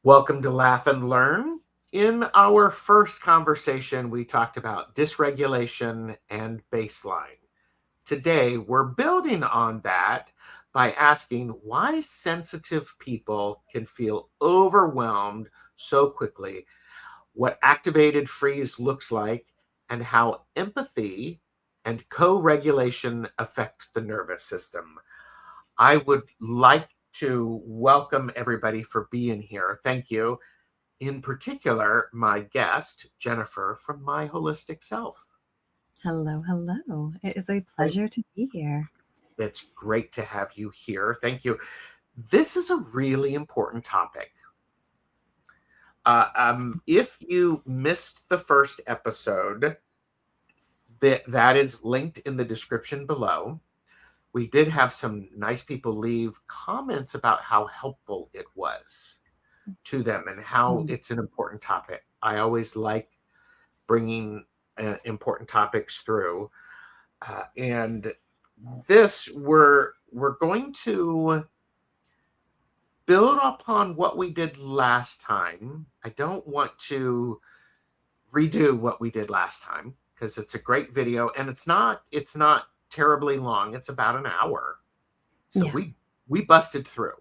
Welcome to Laugh and Learn. In our first conversation, we talked about dysregulation and baseline. Today, we're building on that by asking why sensitive people can feel overwhelmed so quickly, what activated freeze looks like, and how empathy and co-regulation affect the nervous system. I would like to welcome everybody for being here. Thank you. In particular, my guest, Jennifer from My Holistic Self. Hello, hello. It is a Thank- pleasure to be here. It's great to have you here. Thank you. This is a really important topic. If you missed the first episode, that is linked in the description below. We did have some nice people leave comments about how helpful it was to them and how it's an important topic. I always like bringing important topics through, and this we're going to build upon what we did last time. I don't want to redo what we did last time because it's a great video and it's not terribly long. It's about an hour, so Yeah. we busted through.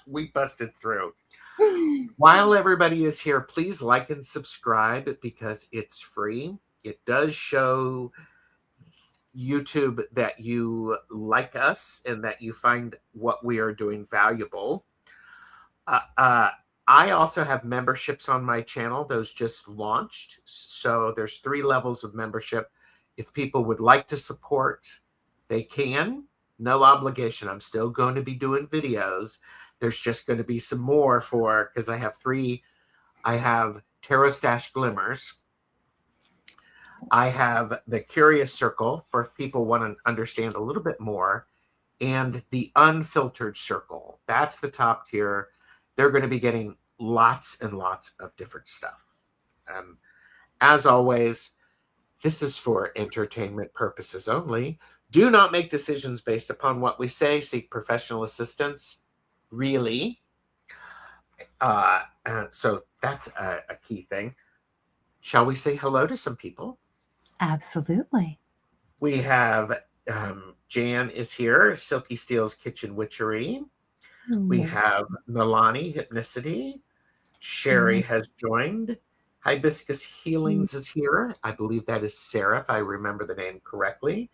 We busted through. While everybody is here, please like and subscribe because it's free. It does show YouTube that you like us and that you find what we are doing valuable. I also have memberships on my channel. Those just launched. So there's 3 levels of membership. If people would like to support, they can. No obligation. I'm still going to be doing videos. There's just going to be some more because I have 3. I have Tarot Stash Glimmers. I have the Curious Circle for if people want to understand a little bit more, and the Unfiltered Circle. That's the top tier. They're going to be getting lots and lots of different stuff. As always, this is for entertainment purposes only. Do not make decisions based upon what we say. Seek professional assistance. Really. So that's a key thing. Shall we say hello to some people? Absolutely. We have Jan is here, Silky Steel's Kitchen Witchery. We have Nalani Hypnicity. Sherry has joined. Hibiscus Healings is here. I believe that is Sarah, if I remember the name correctly.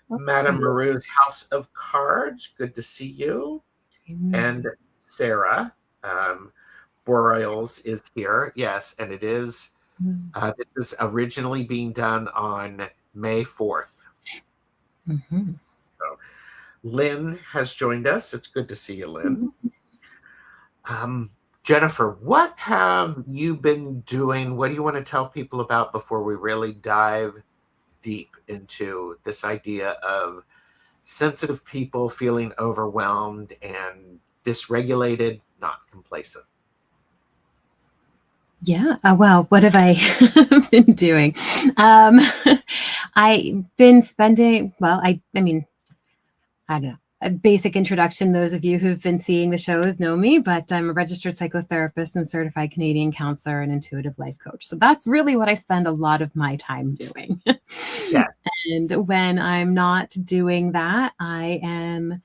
Madame Maru's House of Cards. Good to see you. And Sarah Broyles is here. Yes, and it is. This is originally being done on May 4th. So, Lynn has joined us. It's good to see you, Lynn. Jennifer, what have you been doing? What do you want to tell people about before we really dive deep into this idea of sensitive people feeling overwhelmed and dysregulated, not complacent? Yeah. Well, what have I been doing? I've been spending, I mean, I don't know. A basic introduction. Those of you who've been seeing the shows know me, but I'm a registered psychotherapist and certified Canadian counselor and intuitive life coach. So that's really what I spend a lot of my time doing. Yeah. And when I'm not doing that, I am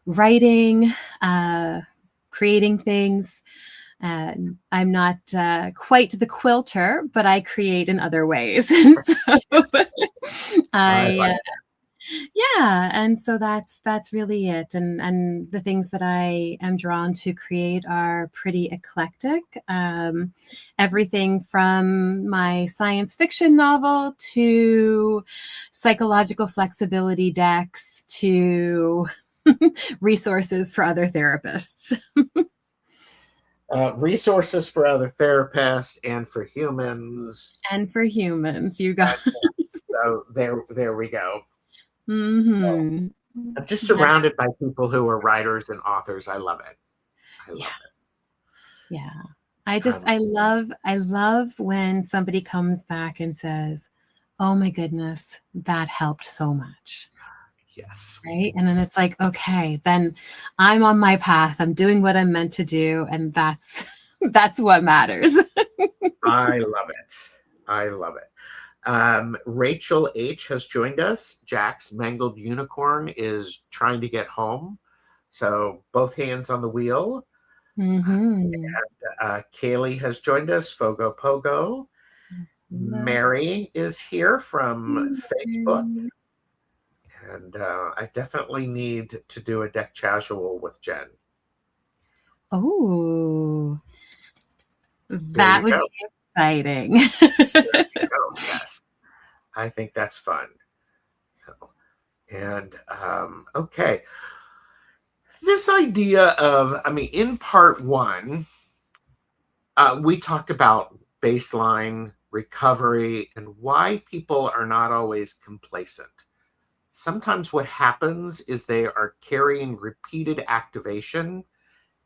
writing, creating things. I'm not quite the quilter, but I create in other ways. And so yeah, and so that's really it. And the things that I am drawn to create are pretty eclectic. Everything from my science fiction novel to psychological flexibility decks to resources for other therapists. Resources for other therapists and for humans. And for humans, you got. So there we go. Mm-hmm. So, I'm just surrounded by people who are writers and authors. I love it. I love it. Yeah. I love when somebody comes back and says, "Oh my goodness, that helped so much." Yes. Right. And then it's like, okay, then I'm on my path. I'm doing what I'm meant to do. And that's that's what matters. I love it. I love it. Rachel H has joined us. Jack's mangled unicorn is trying to get home. So both hands on the wheel. Mm-hmm. Kaylee has joined us. Fogo Pogo. Mary is here from Facebook. And I definitely need to do a deck casual with Jen. Oh, There that you would go. be exciting. There you go. Yes. I think that's fun. So, and okay. This idea of, I mean, in part one, we talked about baseline recovery and why people are not always complacent. Sometimes what happens is they are carrying repeated activation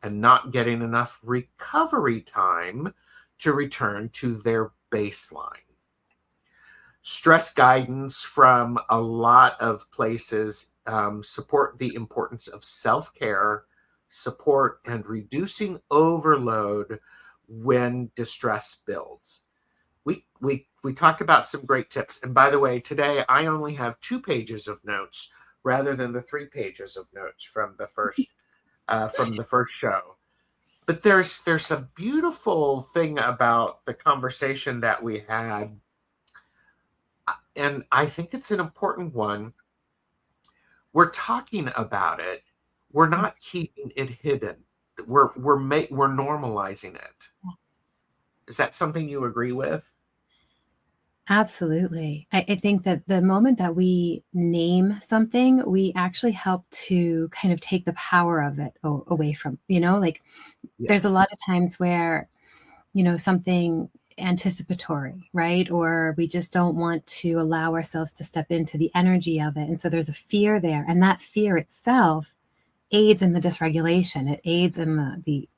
and not getting enough recovery time to return to their baseline. Stress guidance from a lot of places support the importance of self-care, support, and reducing overload when distress builds. We talked about some great tips. And by the way, today I only have 2 pages of notes rather than the 3 pages of notes from the first show. But there's a beautiful thing about the conversation that we had, and I think it's an important one. We're talking about it. We're not keeping it hidden. We're normalizing it. Is that something you agree with? Absolutely. I think that the moment that we name something, we actually help to kind of take the power of it away from, like there's a Yes. lot of times where, something anticipatory, right? Or we just don't want to allow ourselves to step into the energy of it. And so there's a fear there. And that fear itself aids in the dysregulation. It aids in Mhm. the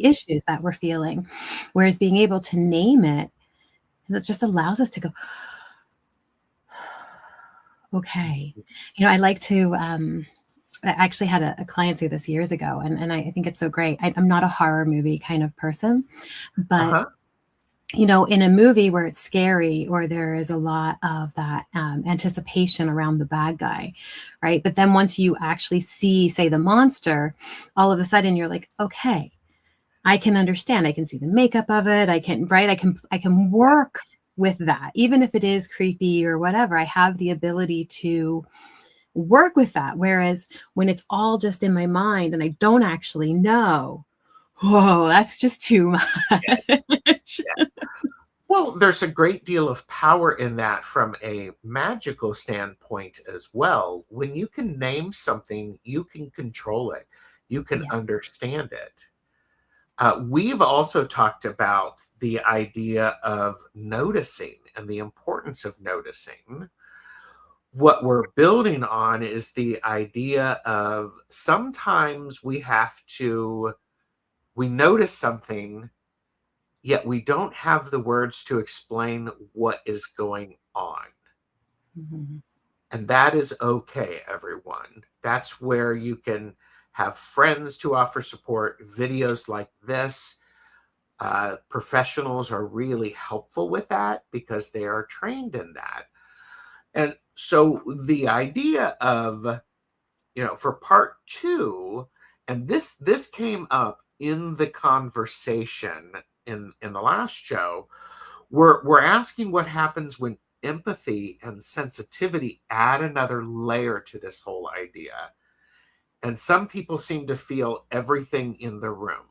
issues that we're feeling. Whereas being able to name it, it just allows us to go, okay. I like to, I actually had a client say this years ago, and I think it's so great. I'm not a horror movie kind of person, but Uh-huh. in a movie where it's scary or there is a lot of that anticipation around the bad guy, right? But then once you actually see, say, the monster, all of a sudden you're like, okay, I can understand. I can see the makeup of it. I can, right? I can work with that, even if it is creepy or whatever. I have the ability to work with that. Whereas when it's all just in my mind and I don't actually know, whoa, that's just too much. Yeah. Well, there's a great deal of power in that from a magical standpoint as well. When you can name something, you can control it, you can Yeah. understand it. We've also talked about the idea of noticing and the importance of noticing. What we're building on is the idea of sometimes we notice something, yet we don't have the words to explain what is going on. Mhm. And that is okay, everyone. That's where you can have friends to offer support. Videos like this, professionals are really helpful with that because they are trained in that. And so the idea of, for part two, and this came up in the conversation in the last show, we're asking what happens when empathy and sensitivity add another layer to this whole idea. And some people seem to feel everything in the room.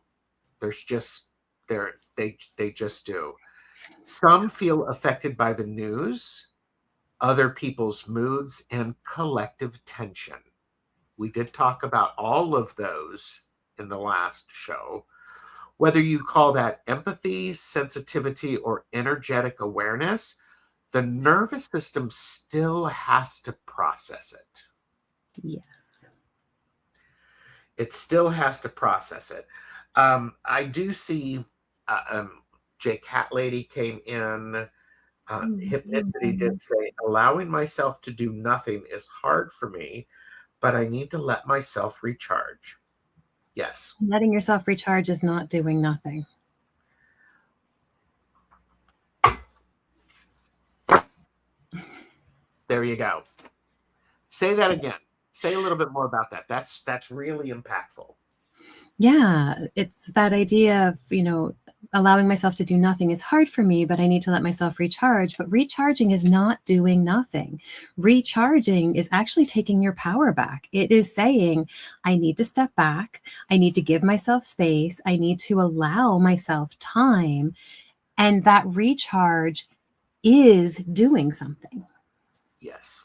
There's just they just do. Some feel affected by the news, other people's moods, and collective tension. We did talk about all of those in the last show. Whether you call that empathy, sensitivity, or energetic awareness, the nervous system still has to process it. Yes. It still has to process it. I do see Jake Hat Lady came in. Hypnicity did say, allowing myself to do nothing is hard for me, but I need to let myself recharge. Yes. Letting yourself recharge is not doing nothing. There you go. Say that again. Say a little bit more about that. That's really impactful. Yeah, it's that idea of, allowing myself to do nothing is hard for me, but I need to let myself recharge. But recharging is not doing nothing. Recharging is actually taking your power back. It is saying, I need to step back. I need to give myself space. I need to allow myself time. And that recharge is doing something. Yes.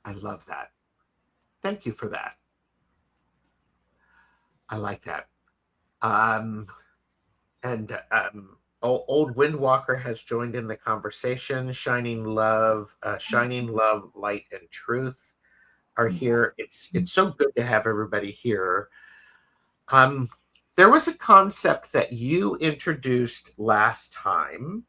I love that. Thank you for that. I like that. And old Windwalker has joined in the conversation. Shining love, light, and truth are here. It's so good to have everybody here. There was a concept that you introduced last time,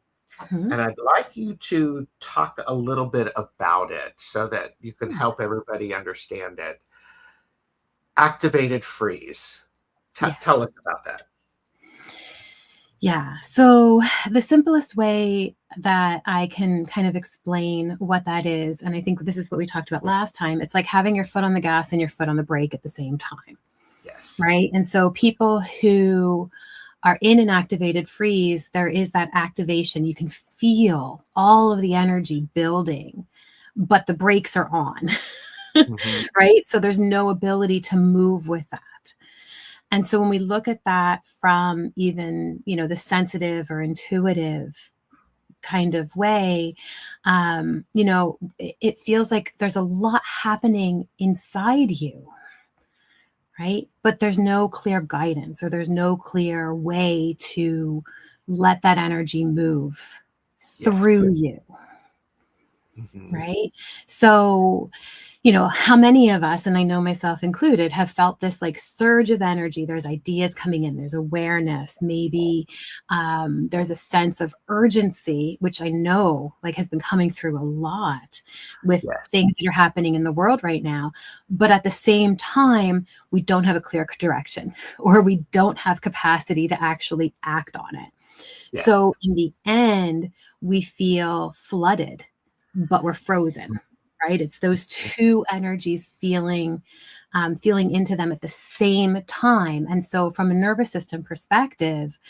and I'd like you to talk a little bit about it so that you can help everybody understand it. Activated freeze. Yes. Tell us about that. Yeah. So the simplest way that I can kind of explain what that is, and I think this is what we talked about last time, it's like having your foot on the gas and your foot on the brake at the same time. Yes. Right. And so people who are in an activated freeze, there is that activation. You can feel all of the energy building, but the brakes are on. Right. So there's no ability to move with that. And so when we look at that from even, the sensitive or intuitive kind of way, it feels like there's a lot happening inside you, right? But there's no clear guidance or there's no clear way to let that energy move through you, right? So, how many of us, and I know myself included, have felt this like surge of energy. There's ideas coming in, there's awareness, maybe there's a sense of urgency, which I know like has been coming through a lot with things that are happening in the world right now. But at the same time, we don't have a clear direction or we don't have capacity to actually act on it. Yes. So in the end, we feel flooded, but we're frozen. Right? It's those two energies feeling into them at the same time. And so from a nervous system perspective,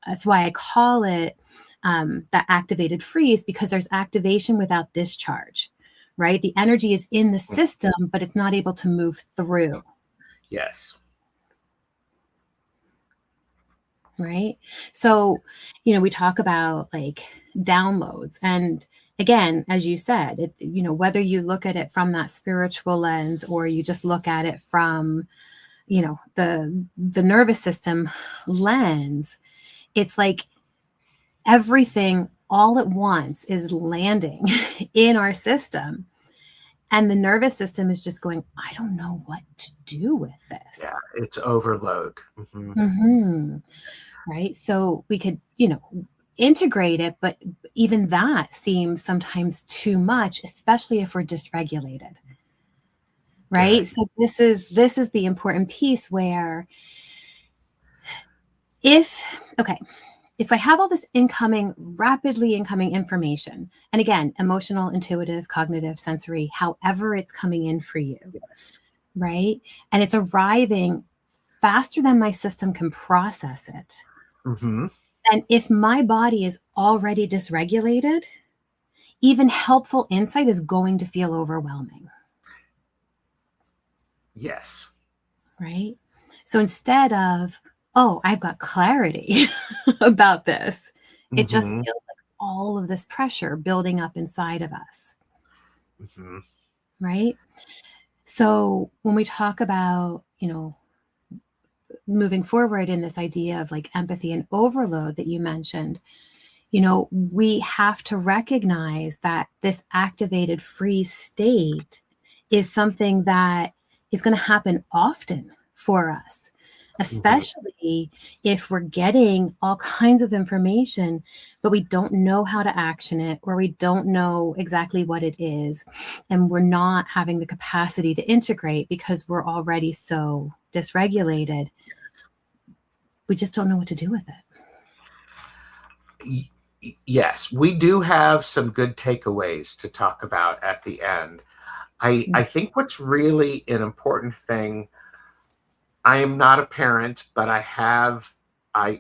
that's why I call it that activated freeze, because there's activation without discharge, right? The energy is in the system, but it's not able to move through. Yes. Right? So, we talk about like downloads, and again, as you said, whether you look at it from that spiritual lens or you just look at it from, the nervous system lens, it's like everything all at once is landing in our system. And the nervous system is just going, I don't know what to do with this. Yeah, it's overload. Right? So we could, integrate it, but even that seems sometimes too much, especially if we're dysregulated. Right? So this is the important piece where if I have all this rapidly incoming information, and again, emotional, intuitive, cognitive, sensory, however it's coming in for you, right? And it's arriving faster than my system can process it. And if my body is already dysregulated, even helpful insight is going to feel overwhelming. Yes. Right? So instead of, I've got clarity about this, it just feels like all of this pressure building up inside of us. Right? So when we talk about, moving forward in this idea of like empathy and overload that you mentioned, we have to recognize that this activated freeze state is something that is going to happen often for us. Mhm. especially if we're getting all kinds of information, but we don't know how to action it, or we don't know exactly what it is. And we're not having the capacity to integrate because we're already so dysregulated. We just don't know what to do with it. Yes, we do have some good takeaways to talk about at the end. I think what's really an important thing, I am not a parent, but I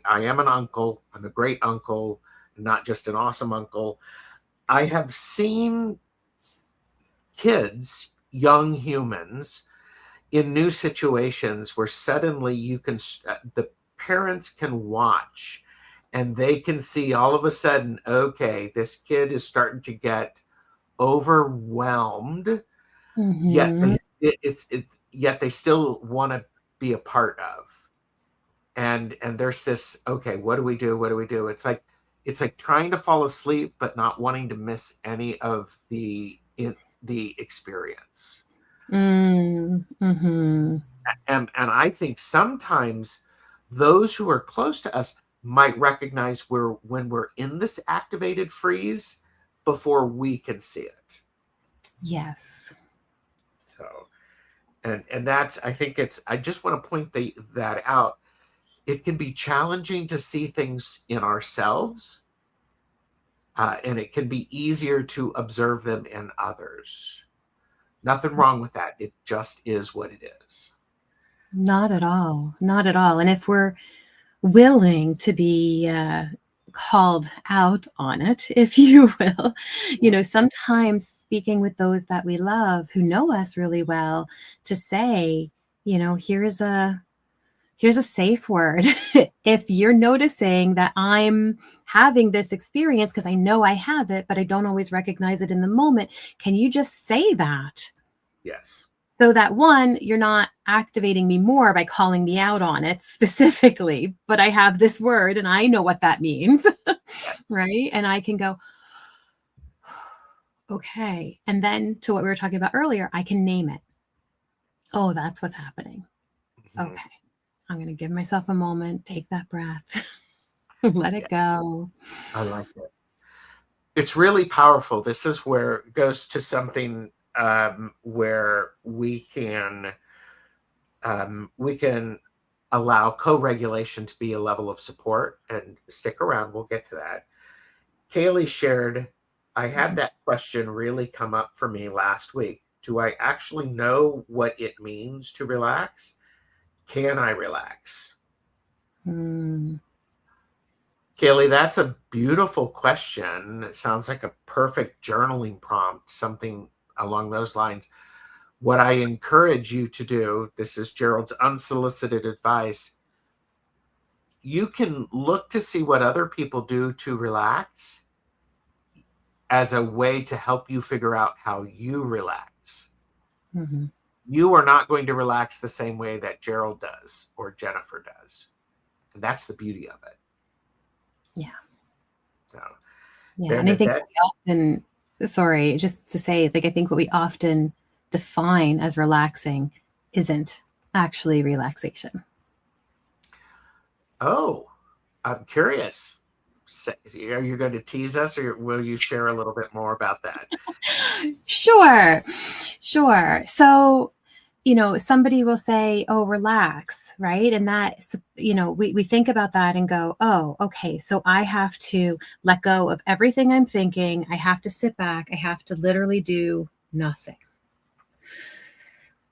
am an uncle. I'm a great uncle, not just an awesome uncle. I have seen kids, young humans, in new situations where suddenly the parents can watch and they can see all of a sudden, okay, this kid is starting to get overwhelmed, yet Mm-hmm. yet they still want to be a part of. And there's this, okay, what do we do? What do we do? It's like trying to fall asleep but not wanting to miss any of the experience. Mm-hmm. And I think sometimes those who are close to us might recognize when we're in this activated freeze before we can see it. Yes. So, and that's, I think it's, I just want to point that out. It can be challenging to see things in ourselves, and it can be easier to observe them in others. Nothing wrong with that. It just is what it is. Not at all. Not at all. And if we're willing to be called out on it, if you will, sometimes speaking with those that we love who know us really well, to say, here's a safe word. If you're noticing that I'm having this experience, because I know I have it, but I don't always recognize it in the moment, can you just say that? Yes. So that, one, you're not activating me more by calling me out on it specifically, but I have this word and I know what that means, Yes. right? And I can go, okay. And then, to what we were talking about earlier, I can name it. Oh, that's what's happening. Mhm. Okay. I'm going to give myself a moment, take that breath, let Yeah, it go. I like this. It's really powerful. This is where it goes to something, where we can allow co-regulation to be a level of support. And stick around, we'll get to that. Kaylee shared, I had that question really come up for me last week. Do I actually know what it means to relax? Can I relax? Mm, Kaylee, that's a beautiful question. It sounds like a perfect journaling prompt, something along those lines. What I encourage you to do, this is Gerald's unsolicited advice, you can look to see what other people do to relax as a way to help you figure out how you relax. mhm. You are not going to relax the same way that Gerald does or Jennifer does. And that's the beauty of it. Yeah. So, Yeah. And I think Bernadette, what we often, sorry, just to say, like, I think what we often define as relaxing isn't actually relaxation. oh, I'm curious. Are you going to tease us, or will you share a little bit more about that? Sure. Sure. So, somebody will say, oh, relax, right? And that, we think about that and go, oh, okay, so I have to let go of everything I'm thinking. I have to sit back. I have to literally do nothing.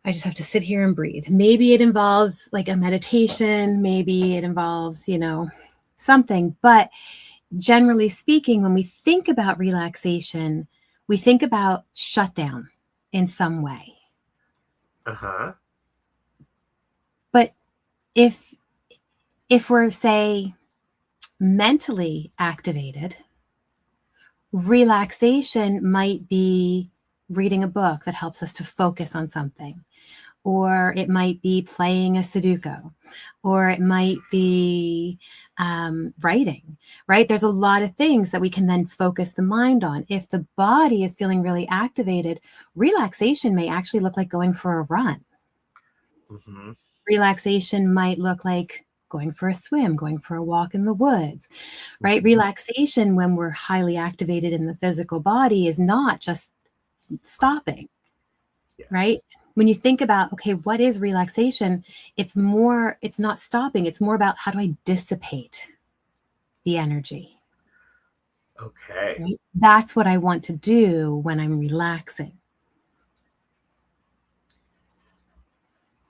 I just have to sit here and breathe. Maybe it involves like a meditation, maybe it involves, something. But generally speaking, when we think about relaxation, we think about shutdown in some way. Uh-huh. But if we're, say, mentally activated, relaxation might be reading a book that helps us to focus on something, or it might be playing a Sudoku, or it might be writing, right? There's a lot of things that we can then focus the mind on. If the body is feeling really activated, relaxation may actually look like going for a run. Mm-hmm. Relaxation might look like going for a swim, going for a walk in the woods, right? Mhm. Relaxation, when we're highly activated in the physical body, is not just stopping, right? Yes. When you think about, okay, what is relaxation? It's not stopping. It's more about, how do I dissipate the energy, Okay. right? That's what I want to do when I'm relaxing.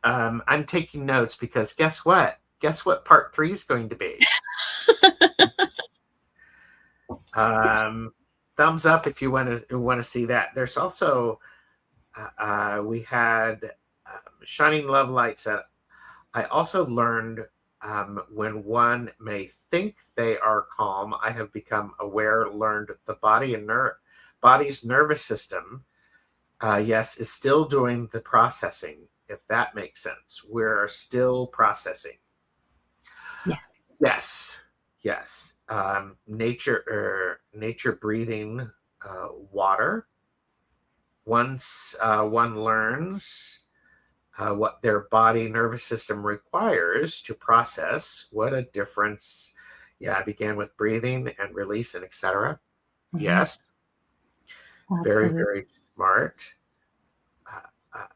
I'm taking notes because guess what? Guess what part 3 is going to be? Um, thumbs up if you want to see that. There's also we had shining love lights. I also learned when one may think they are calm, I have become aware, learned the body's nervous system, yes, is still doing the processing. If that makes sense, we're still processing. Yes. Yes, yes. Nature breathing water. Once one learns what their body nervous system requires to process, what a difference. Yeah, I began with breathing and release and etc. Mhm. Yes, very, Absolutely. very smart. Uh, uh,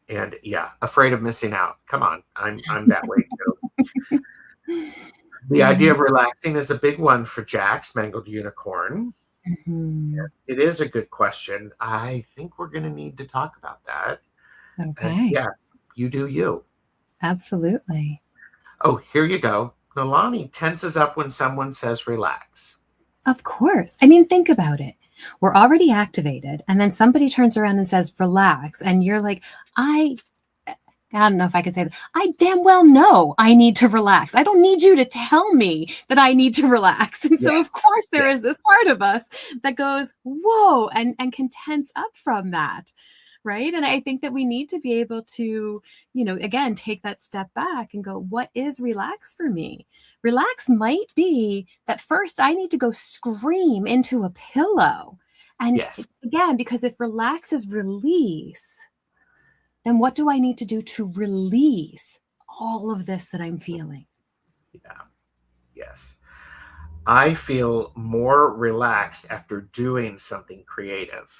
and yeah, afraid of missing out. Come on, I'm that way too. The idea Mhm. of relaxing is a big one for Jack's Mangled Unicorn. Mhm. It is a good question. I think we're going to need to talk about that. And Okay. yeah, you do you. Absolutely. Oh, here you go. Nalani tenses up when someone says relax. Of course. I mean, think about it. We're already activated, and then somebody turns around and says, relax. And you're like, I don't know if I can say this. I damn well know I need to relax. I don't need you to tell me that I need to relax. And so, Yeah, of course, there yeah, is this part of us that goes, whoa, and can tense up from that. Right. And I think that we need to be able to, again, take that step back and go, what is relax for me? Relax might be that first I need to go scream into a pillow. And yes, again, because if relax is release, then what do I need to do to release all of this that I'm feeling? yeah, yes. I feel more relaxed after doing something creative.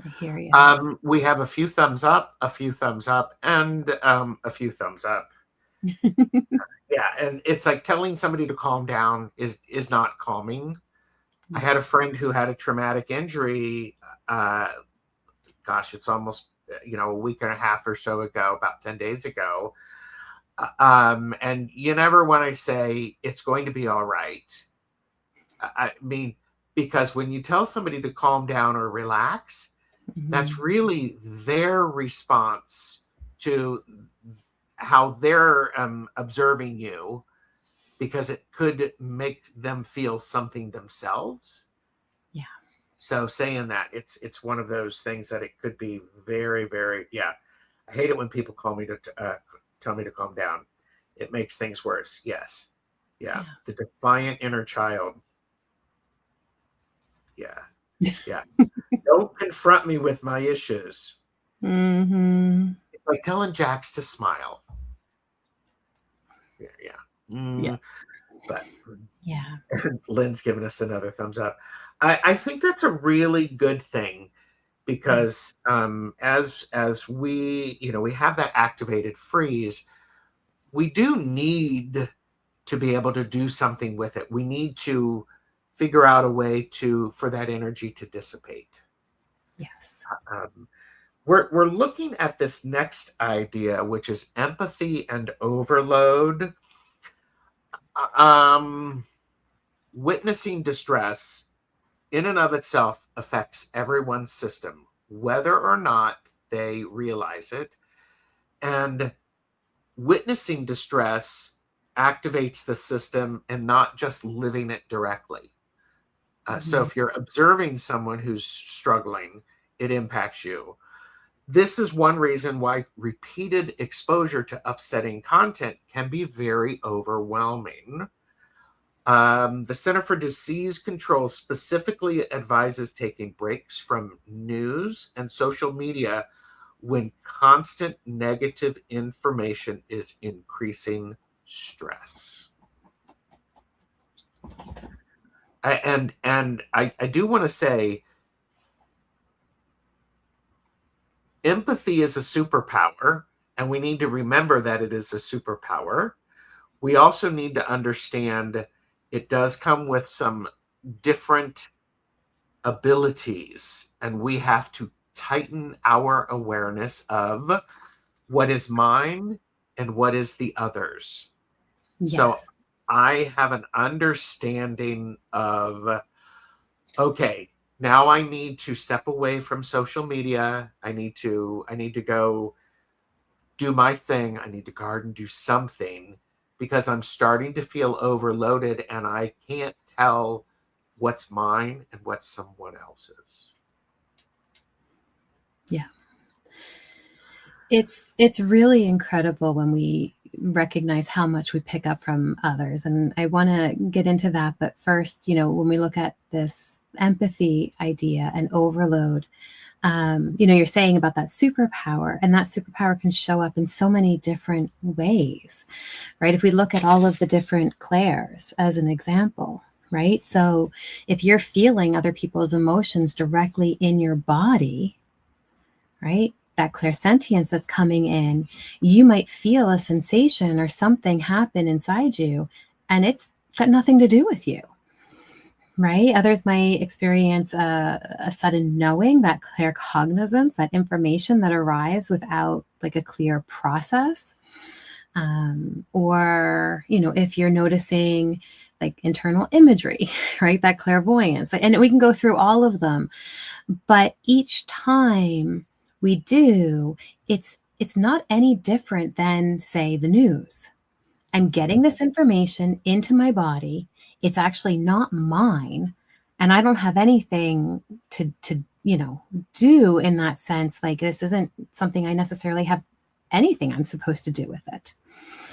I hear you. We have a few thumbs up, a few thumbs up, and a few thumbs up. Yeah, and it's like telling somebody to calm down is not calming. I Yeah. had a friend who had a traumatic injury. Uh, gosh, it's almost a week and a half or so ago, about 10 days ago. And you never want to say it's going to be all right. I mean, because when you tell somebody to calm down or relax, that's Mhm. really their response to how they're observing you, because it could make them feel something themselves. Yeah. So saying that, it's one of those things that it could be very, very, yeah. I hate it when people call me to tell me to calm down. It makes things worse. Yes. Yeah. Yeah. The defiant inner child. Yeah. Yeah. Don't confront me with my issues. Hmm. It's like telling Jax to smile. Yeah. Yeah. Yeah. But Yeah. Lynn's giving us another thumbs up. I think that's a really good thing, Yeah. because as we have that activated freeze, we do need to be able to do something with it. We need to figure out a way for that energy to dissipate. Yes. Um, we're looking at this next idea, which is empathy and overload. Um, Witnessing distress in and of itself affects everyone's system, whether or not they realize it. And witnessing distress activates the system and not just living it directly. So Hmm. if you're observing someone who's struggling, it impacts you. This is one reason why repeated exposure to upsetting content can be very overwhelming. The Center for Disease Control specifically advises taking breaks from news and social media when constant negative information is increasing stress. I do want to say empathy is a superpower, and we need to remember that it is a superpower. We also need to understand it does come with some different abilities, and we have to tighten our awareness of what is mine and what is the others. So Yes. I have an understanding of, okay, now I need to step away from social media. I need to go do my thing. I need to garden, do something, because I'm starting to feel overloaded and I can't tell what's mine and what's someone else's. Yeah. It's really incredible when we recognize how much we pick up from others. And I want to get into that. But first, when we look at this empathy idea and overload, you're saying about that superpower, and that superpower can show up in so many different ways, right? If we look at all of the different Claires as an example, right? So if you're feeling other people's emotions directly in your body, right? That clairsentience that's coming in, you might feel a sensation or something happen inside you, and it's got nothing to do with you, right? Others might experience a sudden knowing, that claircognizance, that information that arrives without like a clear process. Or, if you're noticing like internal imagery, right? That clairvoyance. And we can go through all of them. But each time we do, it's not any different than, say, the news. I'm getting this information into my body. It's actually not mine. And I don't have anything to do in that sense. Like, this isn't something I necessarily have anything I'm supposed to do with it.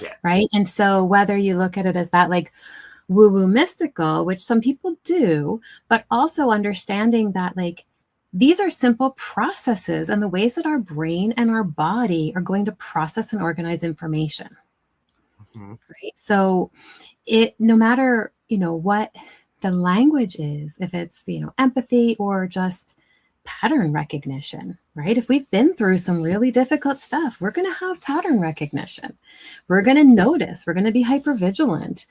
Yeah. Right. And so whether you look at it as that like woo-woo mystical, which some people do, but also understanding that like these are simple processes and the ways that our brain and our body are going to process and organize information. Mm-hmm. Right. So no matter, what the language is, if it's, empathy or just pattern recognition, right? If we've been through some really difficult stuff, we're going to have pattern recognition. We're going to notice, we're going to be hypervigilant.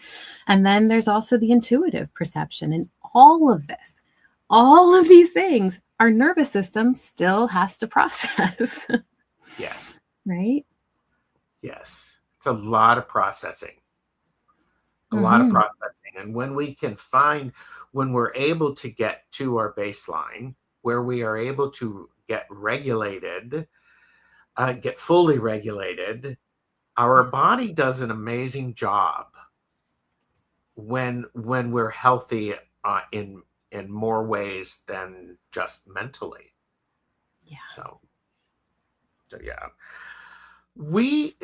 And then there's also the intuitive perception, and all of these things, our nervous system still has to process. Yes. Right? Yes. It's a lot of processing. A lot of Mm-hmm. processing. And when we're able to get to our baseline, where we are able to get regulated, get fully regulated, our body does an amazing job when we're healthy in more ways than just mentally. Yeah. So yeah. We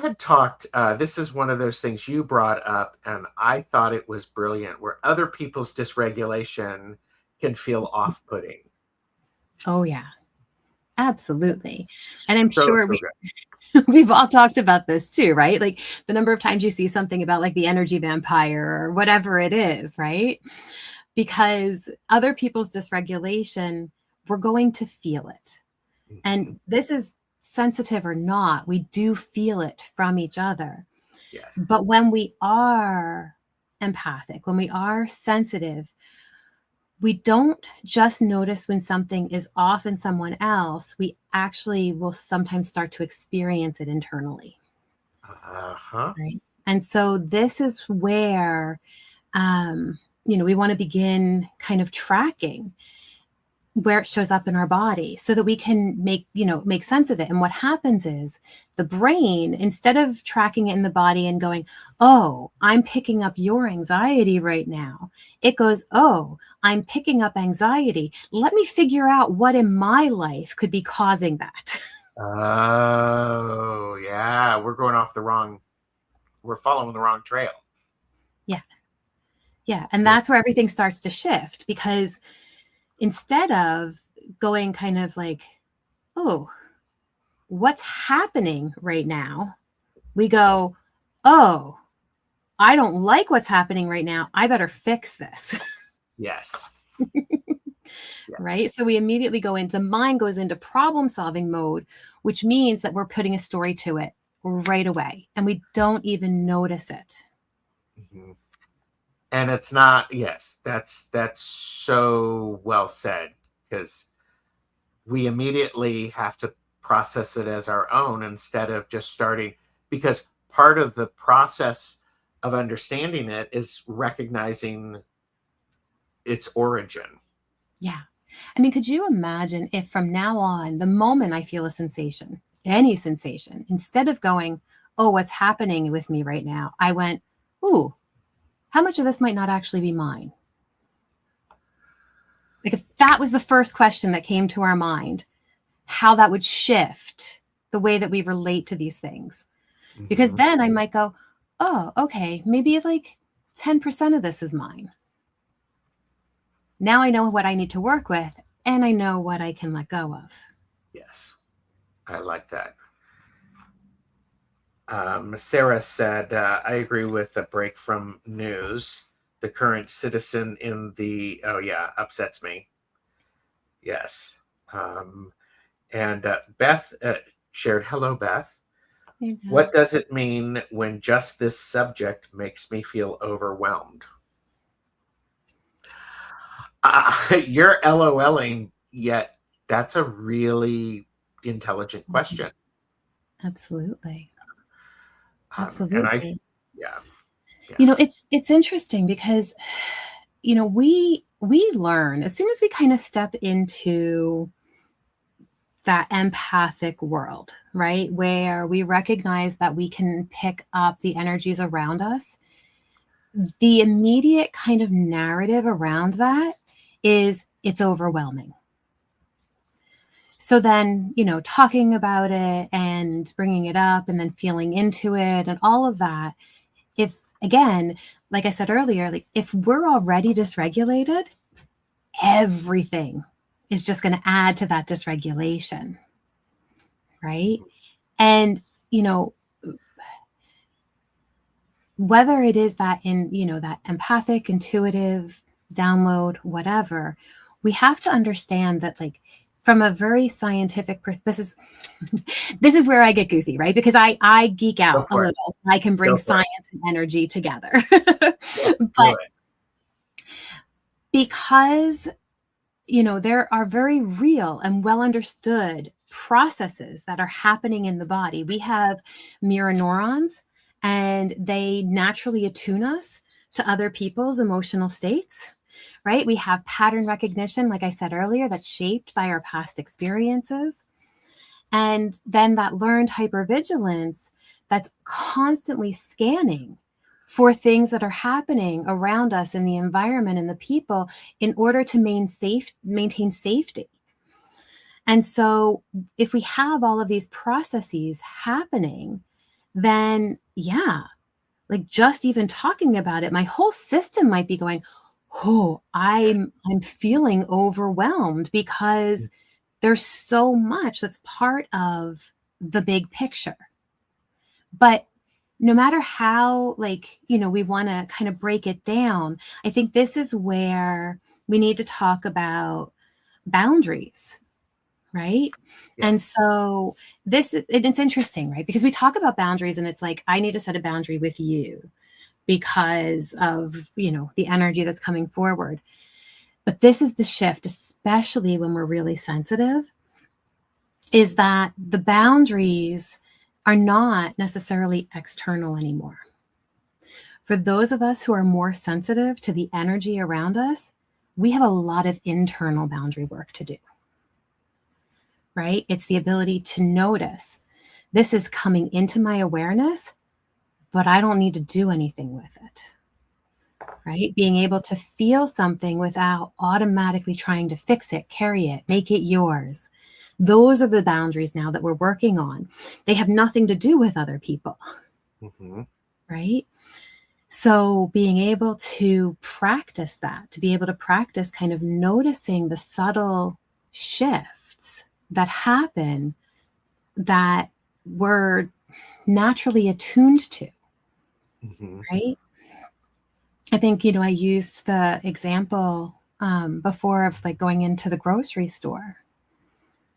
had talked, this is one of those things you brought up, and I thought it was brilliant, where other people's dysregulation can feel off-putting. Oh, yeah. Absolutely. And I'm So, sure so good. we've all talked about this too, right? Like the number of times you see something about like the energy vampire or whatever it is, right? Because other people's dysregulation, we're going to feel it. Mhm. And this is sensitive or not, we do feel it from each other. Yes. But when we are empathic, when we are sensitive, we don't just notice when something is off in someone else, we actually will sometimes start to experience it internally. Uh-huh. Right. And so this is where, we want to begin kind of tracking where it shows up in our body so that we can make sense of it. And what happens is the brain, instead of tracking it in the body and going, oh, I'm picking up your anxiety right now, it goes, oh, I'm picking up anxiety. Let me figure out what in my life could be causing that. Oh, yeah. We're following the wrong trail. Yeah. Yeah. And Good. that's where everything starts to shift, because instead of going kind of like, oh, what's happening right now, we go, oh, I don't like what's happening right now. I better fix this. Yes. Yeah. Right? So we immediately go into, the mind goes into problem solving mode, which means that we're putting a story to it right away and we don't even notice it. Mm-hmm. And it's not, yes, that's so well said, because we immediately have to process it as our own instead of just starting, because part of the process of understanding it is recognizing its origin. Yeah. I mean, could you imagine if from now on, the moment I feel a sensation, any sensation, instead of going, oh, what's happening with me right now, I went, ooh, how much of this might not actually be mine? Like if that was the first question that came to our mind, how that would shift the way that we relate to these things. Because Mm-hmm. then I might go, oh, okay, maybe like 10% of this is mine. Now I know what I need to work with and I know what I can let go of. Yes, I like that. Sarah said, I agree with a break from news. The current citizen in the, oh yeah, upsets me. Yes. And Beth shared, hello, Beth. What does it mean when just this subject makes me feel overwhelmed? You're LOLing, yet that's a really intelligent question. Absolutely. And I, Absolutely. yeah, yeah, You know, it's interesting because, you know, we learn as soon as we kind of step into that empathic world, right? Where we recognize that we can pick up the energies around us. The immediate kind of narrative around that is it's overwhelming. So then, you know, talking about it and bringing it up and then feeling into it and all of that, if again, like I said earlier, like if we're already dysregulated, everything is just going to add to that dysregulation, right? And, you know, whether it is that in, you know, that empathic, intuitive download, whatever, we have to understand that, like, from a very scientific this is this is where I get goofy, right? Because I geek go out a for it. little. I can bring Go for it. science and energy together. Let's do But it. because, you know, there are very real and well understood processes that are happening in the body. We have mirror neurons and they naturally attune us to other people's emotional states, right? We have pattern recognition, like I said earlier, that's shaped by our past experiences. And then that learned hypervigilance that's constantly scanning for things that are happening around us in the environment and the people in order to maintain safety. And so if we have all of these processes happening, then yeah, like just even talking about it, my whole system might be going, oh, I'm feeling overwhelmed because there's so much that's part of the big picture. But no matter how, like, you know, we want to kind of break it down, I think this is where we need to talk about boundaries, right? Yeah. And so it's interesting, right? Because we talk about boundaries and it's like, I need to set a boundary with you because of, you know, the energy that's coming forward. But this is the shift, especially when we're really sensitive, is that the boundaries are not necessarily external anymore. For those of us who are more sensitive to the energy around us, we have a lot of internal boundary work to do, right? It's the ability to notice this is coming into my awareness, but I don't need to do anything with it, right? Being able to feel something without automatically trying to fix it, carry it, make it yours. Those are the boundaries now that we're working on. They have nothing to do with other people, Mm-hmm. right? So being able to practice that, to be able to practice kind of noticing the subtle shifts that happen that we're naturally attuned to, Mm-hmm. right? I think, I used the example before of like going into the grocery store,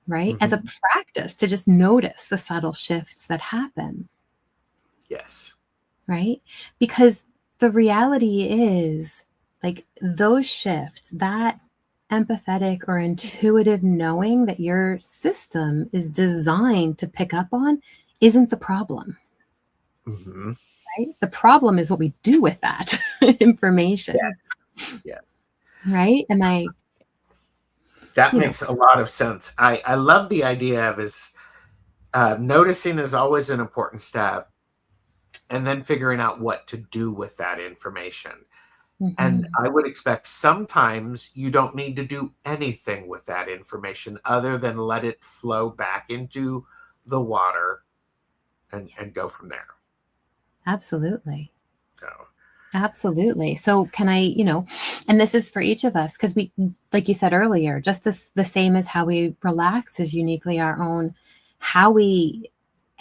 right? As a Mm-hmm. practice to just notice the subtle shifts that happen, Yes. right? Because the reality is, like, those shifts, that empathetic or intuitive knowing that your system is designed to pick up on isn't the problem, Mm-hmm. right? The problem is what we do with that information, Yes. Yes. right? Am I, That you know, makes a lot of sense. I love the idea of is noticing is always an important step, and then figuring out what to do with that information. And mhm. I would expect sometimes you don't need to do anything with that information other than let it flow back into the water and go from there. Absolutely. So, Absolutely. So can I, and this is for each of us, because we, like you said earlier, just as the same as how we relax is uniquely our own, how we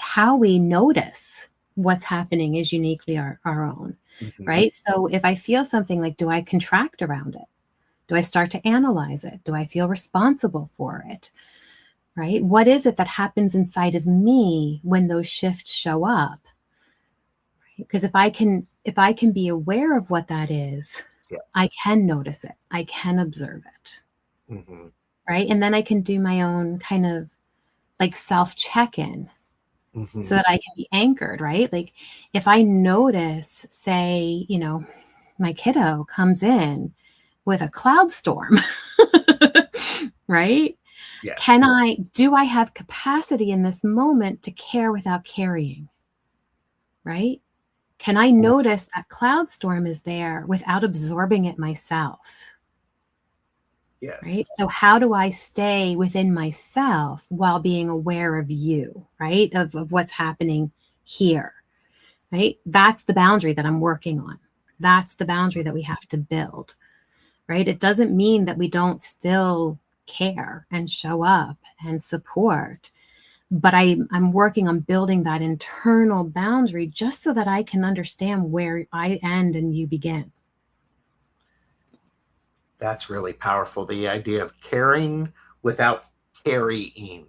notice what's happening is uniquely our own. mhm. Right. So if I feel something, like, do I contract around it? Do I start to analyze it? Do I feel responsible for it? Right. What is it that happens inside of me when those shifts show up? Because if I can be aware of what that is, I Yes. can notice it. I can observe it, Hmm. right? And then I can do my own kind of like self check-in so Hmm. that I can be anchored, right? Like, if I notice, say, my kiddo comes in with a cloud storm, right? Yes. Do I have capacity in this moment to care without carrying, right? Can I Mm. notice that cloud storm is there without absorbing it myself? Yes. Right. So, how do I stay within myself while being aware of you, right? Of what's happening here, right? That's the boundary that I'm working on. That's the boundary that we have to build, right? It doesn't mean that we don't still care and show up and support, but I'm working on building that internal boundary just so that I can understand where I end and you begin. That's really powerful. The idea of caring without carrying.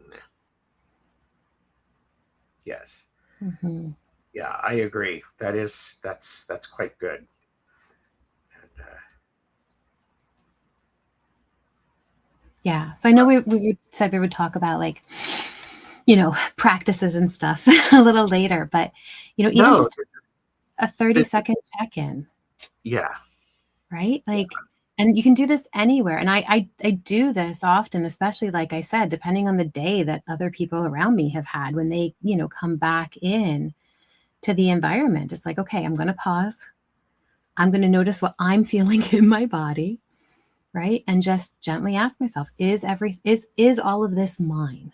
Yes. Mhm. Yeah, I agree. That's quite good. And, Yeah. So I know we said we would talk about, like, practices and stuff a little later, but, even no, just a 30 this, second check in, yeah. right? Like, and you can do this anywhere. And I do this often, especially, like I said, depending on the day that other people around me have had when they, come back in to the environment. It's like, okay, I'm going to pause. I'm going to notice what I'm feeling in my body, right? And just gently ask myself, is all of this mine?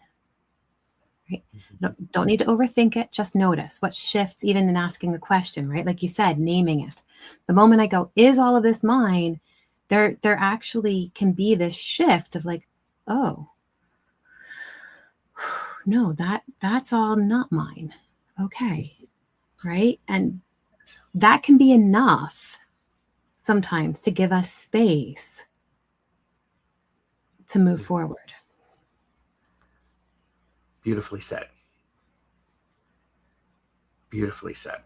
Right? Mhm. Don't need to overthink it. Just notice what shifts, even in asking the question, right? Like you said, naming it. The moment I go, is all of this mine? There actually can be this shift of like, oh, no, that's all not mine. Okay. Right. And that can be enough sometimes to give us space to move forward. Beautifully said. Beautifully said.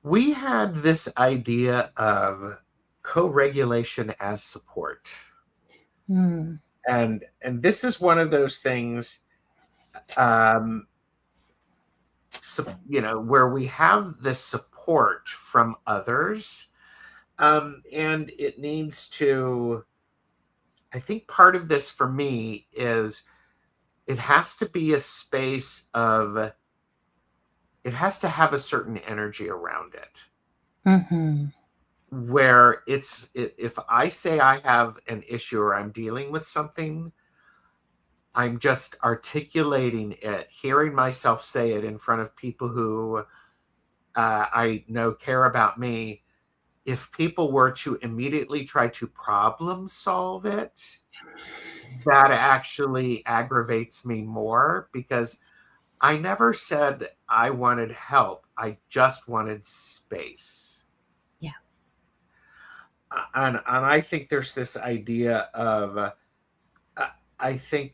We had this idea of co-regulation as support. Mm, And this is one of those things, um, where we have this support from others, and it needs to. I think part of this for me is it has to be a space of. It has to have a certain energy around it, hmm where if I say I have an issue or I'm dealing with something, I'm just articulating it, hearing myself say it in front of people who I know care about me. If people were to immediately try to problem solve it, that actually aggravates me more because I never said I wanted help. I just wanted space. Yeah. And I think there's this idea of, I think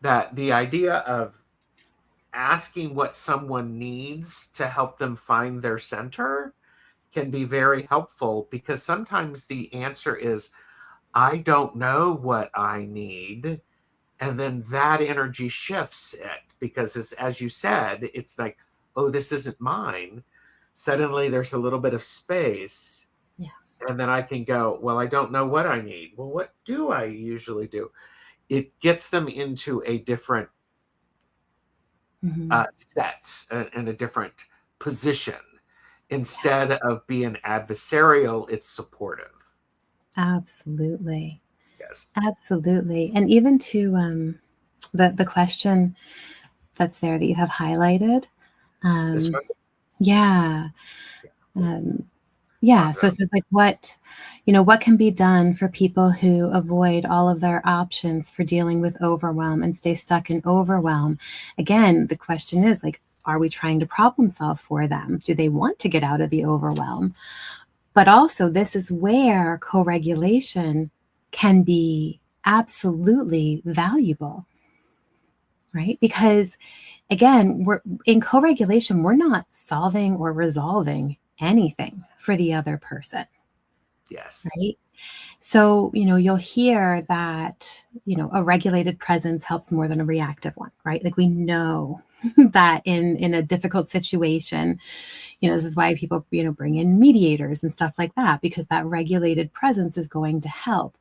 that the idea of asking what someone needs to help them find their center can be very helpful because sometimes the answer is, I don't know what I need. And then that energy shifts it because, as you said, it's like, oh, this isn't mine. Suddenly there's a little bit of space. Yeah. And then I can go, well, I don't know what I need. Well, what do I usually do? It gets them into a different Hmm. set and a different position. Instead of being adversarial, it's supportive. Absolutely. Yes. Absolutely. And even to the question that's there that you have highlighted. This Um, one. yeah. Um, yeah. So Uh, it says like what can be done for people who avoid all of their options for dealing with overwhelm and stay stuck in overwhelm? Again, the question is like, are we trying to problem solve for them? Do they want to get out of the overwhelm? But also, this is where co regulation can be absolutely valuable, right? Because again, we're in co regulation, we're not solving or resolving anything for the other person, yes. right? So, you'll hear that, a regulated presence helps more than a reactive one, right? Like we know that in a difficult situation, this is why people, bring in mediators and stuff like that, because that regulated presence is going to help.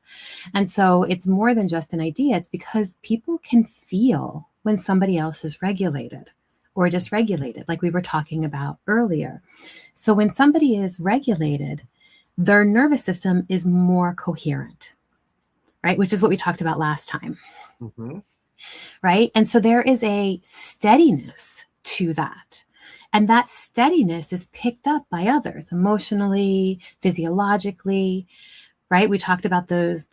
And so it's more than just an idea. It's because people can feel when somebody else is regulated or dysregulated, like we were talking about earlier. So when somebody is regulated, their nervous system is more coherent, right? Which is what we talked about last time, Mm-hmm. right? And so there is a steadiness to that. And that steadiness is picked up by others emotionally, physiologically, right? We talked about those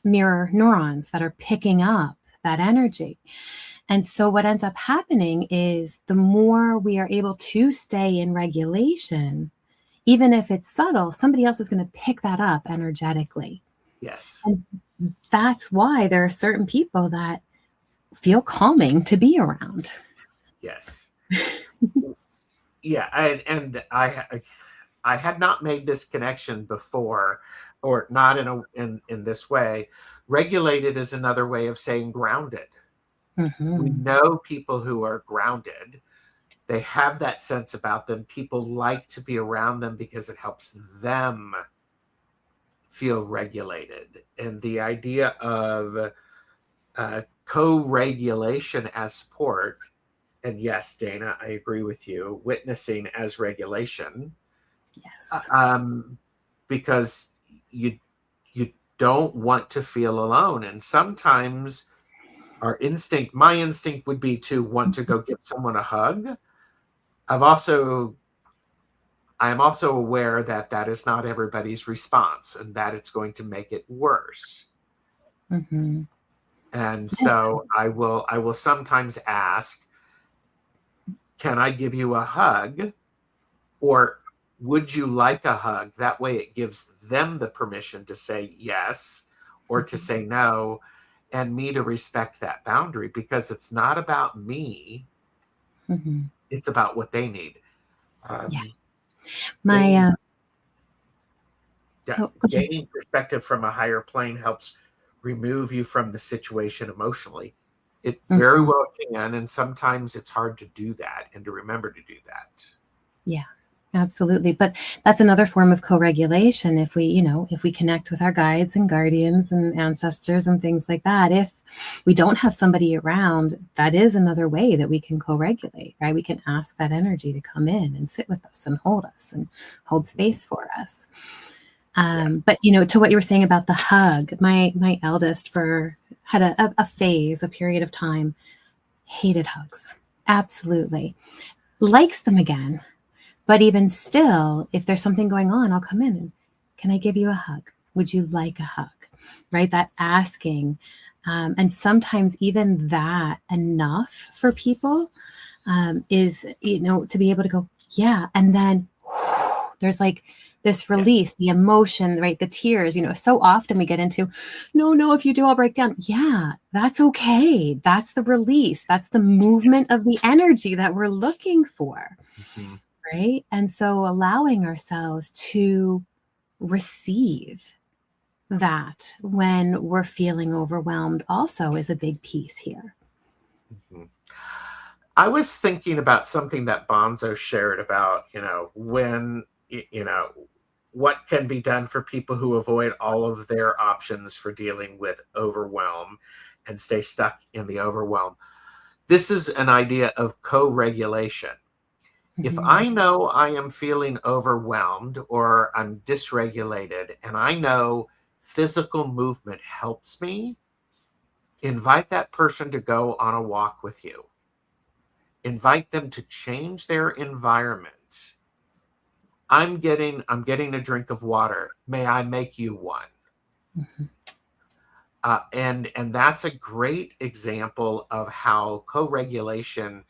mirror neurons that are picking up that energy. And so what ends up happening is the more we are able to stay in regulation, even if it's subtle, somebody else is going to pick that up energetically. Yes. And that's why there are certain people that feel calming to be around. Yes. Yeah. I had not made this connection before, or not in this way. Regulated is another way of saying grounded. We Mm-hmm. know people who are grounded. They have that sense about them. People like to be around them because it helps them feel regulated. And the idea of co-regulation as support, and yes, Dana, I agree with you, witnessing as regulation, Yes. because you don't want to feel alone. And sometimes my instinct would be to want to go give someone a hug. I've also I am also aware that that is not everybody's response and that it's going to make it worse. Mm-hmm. And so I will sometimes ask, can I give you a hug? Or would you like a hug? That way it gives them the permission to say yes or to say no, and me to respect that boundary because it's not about me, Mm-hmm. it's about what they need. Yeah. Um, My gaining, yeah, oh, go ahead. gaining perspective from a higher plane helps remove you from the situation emotionally. It very Mm-hmm. well can, and sometimes it's hard to do that and to remember to do that. Yeah, absolutely. But that's another form of co-regulation. If we connect with our guides and guardians and ancestors and things like that, if we don't have somebody around, that is another way that we can co-regulate, right? We can ask that energy to come in and sit with us and hold space for us. Yes. But to what you were saying about the hug, my eldest had a phase, a period of time, hated hugs. Absolutely. Likes them again. But even still, if there's something going on, I'll come in and can I give you a hug? Would you like a hug? Right? That asking. And sometimes even that enough for people is, to be able to go, yeah. And then there's like this Yeah. release, the emotion, right? The tears, so often we get into, no, if you do, I'll break down. Yeah, that's okay. That's the release. That's the movement of the energy that we're looking for. Mm-hmm. Right. And so allowing ourselves to receive that when we're feeling overwhelmed also is a big piece here. Mm-hmm. I was thinking about something that Bonzo shared about, when, what can be done for people who avoid all of their options for dealing with overwhelm and stay stuck in the overwhelm. This is an idea of co-regulation. If Mm-hmm. I know I am feeling overwhelmed or I'm dysregulated and I know physical movement helps me, invite that person to go on a walk with you. Invite them to change their environment. I'm getting a drink of water. May I make you one? Mm-hmm. And that's a great example of how co-regulation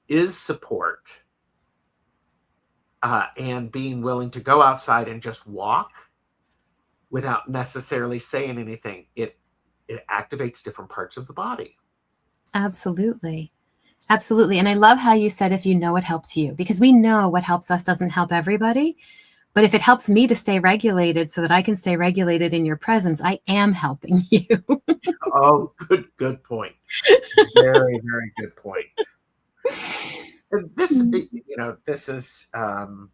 is support, and being willing to go outside and just walk without necessarily saying anything. It activates different parts of the body. Absolutely. Absolutely. And I love how you said, if you know it helps you, because we know what helps us doesn't help everybody. But if it helps me to stay regulated so that I can stay regulated in your presence, I am helping you. Oh, good point. Very, very good point. And this, this is, I'm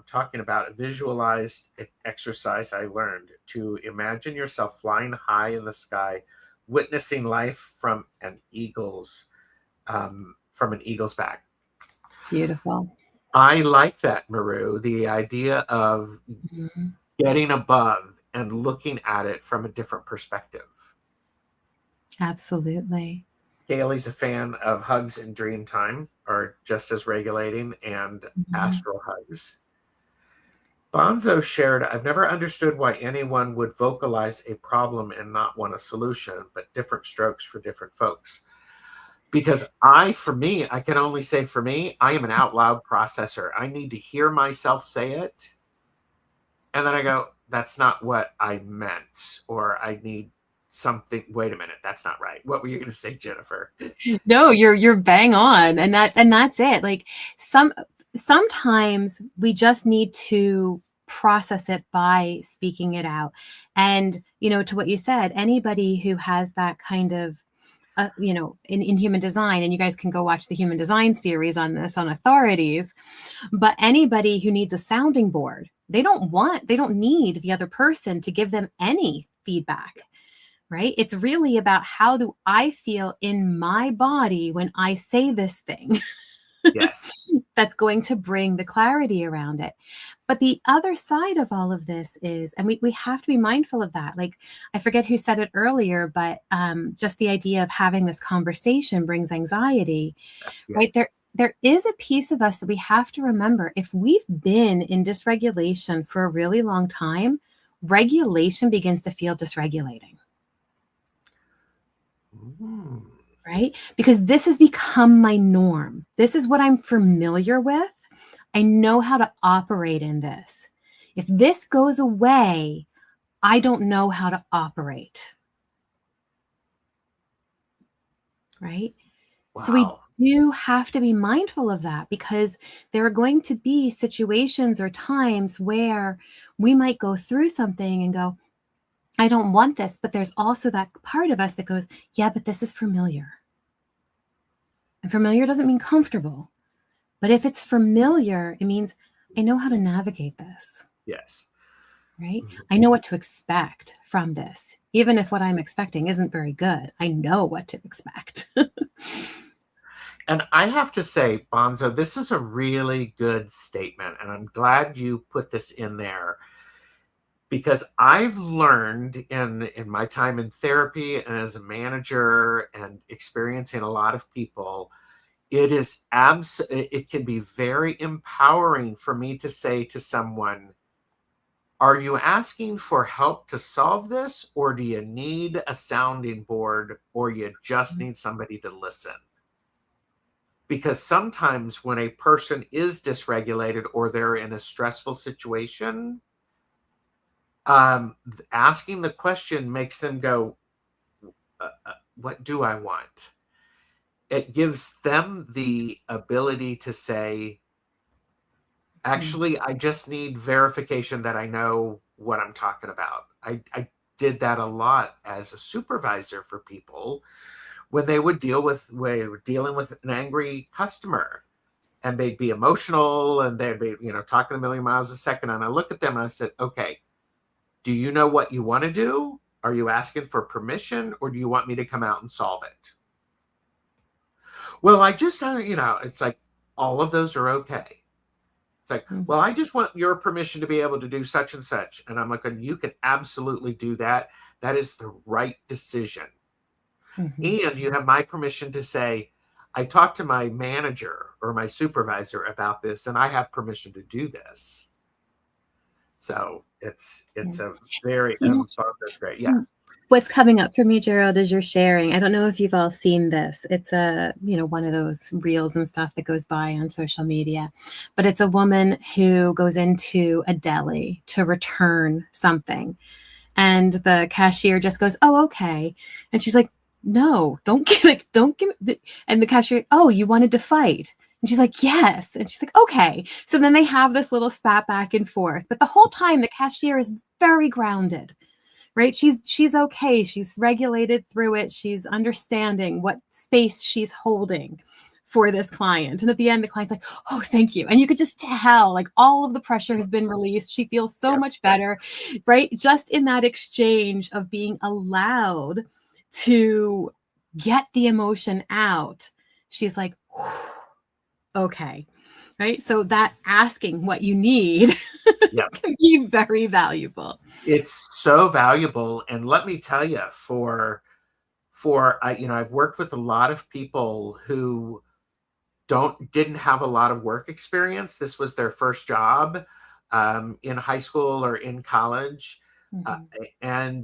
talking about a visualized exercise I learned to imagine yourself flying high in the sky, witnessing life from an eagle's back. Beautiful. I like that, Maru, the idea of Mm-hmm. getting above and looking at it from a different perspective. Absolutely. Kaylee's a fan of hugs in dream time, or just as regulating, and Mm-hmm. astral hugs. Bonzo shared, I've never understood why anyone would vocalize a problem and not want a solution, but different strokes for different folks. Because for me, I can only say for me, I am an out loud processor. I need to hear myself say it. And then I go, that's not what I meant. Or I need something. Wait a minute, that's not right. What were you going to say, Jennifer? No, you're bang on. And that's it. Like sometimes we just need to process it by speaking it out. And, to what you said, anybody who has that kind of in human design, and you guys can go watch the human design series on this on authorities, but anybody who needs a sounding board, they don't need the other person to give them any feedback, right? It's really about, how do I feel in my body when I say this thing? Yes. That's going to bring the clarity around it. But the other side of all of this is, and we have to be mindful of that. Like, I forget who said it earlier, but just the idea of having this conversation brings anxiety, Yeah. right? There is a piece of us that we have to remember. If we've been in dysregulation for a really long time, regulation begins to feel dysregulating. Mm. Right? Because this has become my norm. This is what I'm familiar with. I know how to operate in this. If this goes away, I don't know how to operate. Right? So we Wow. do have to be mindful of that, because there are going to be situations or times where we might go through something and go, I don't want this. But there's also that part of us that goes, yeah, but this is familiar. And familiar doesn't mean comfortable. But if it's familiar, it means I know how to navigate this, Yes. right? Mhm. I know what to expect from this. Even if what I'm expecting isn't very good, I know what to expect. And I have to say, Bonzo, this is a really good statement. And I'm glad you put this in there, because I've learned in my time in therapy and as a manager and experiencing a lot of people, it can be very empowering for me to say to someone, Are you asking for help to solve this, or do you need a sounding board, or you just need somebody to listen? Because sometimes when a person is dysregulated or they're in a stressful situation, asking the question makes them go, what do I want? It gives them the ability to say, actually, I just need verification that I know what I'm talking about. I did that a lot as a supervisor for people when they would we were dealing with an angry customer, and they'd be emotional and they'd be, talking a million miles a second. And I look at them and I said, okay, do you know what you want to do? Are you asking for permission, or do you want me to come out and solve it? Well, I just, it's like all of those are okay. It's like, Mhm. well, I just want your permission to be able to do such and such. And I'm like, you can absolutely do that. That is the right decision. Mhm. And you have my permission to say, I talked to my manager or my supervisor about this, and I have permission to do this. So Yeah. it's a very You know, so that's great. Yeah. what's coming up for me, Gerald, is you're sharing. I don't know if you've all seen this. It's one of those reels and stuff that goes by on social media, but it's a woman who goes into a deli to return something, and the cashier just goes, "Oh, okay," and she's like, "No, don't give me." And the cashier, "Oh, you wanted to fight?" And she's like, "Yes," and she's like, "Okay." So then they have this little spat back and forth, but the whole time the cashier is very grounded, right? She's okay. She's regulated through it. She's understanding what space she's holding for this client. And at the end, the client's like, "Oh, thank you." And you could just tell like all of the pressure has been released. She feels so Yep. much better, right? Just in that exchange of being allowed to get the emotion out. She's like, okay, right? So that asking what you need Yep. can be very valuable. It's so valuable. And let me tell you, I've worked with a lot of people who didn't have a lot of work experience. This was their first job in high school or in college. Uh, Mhm. and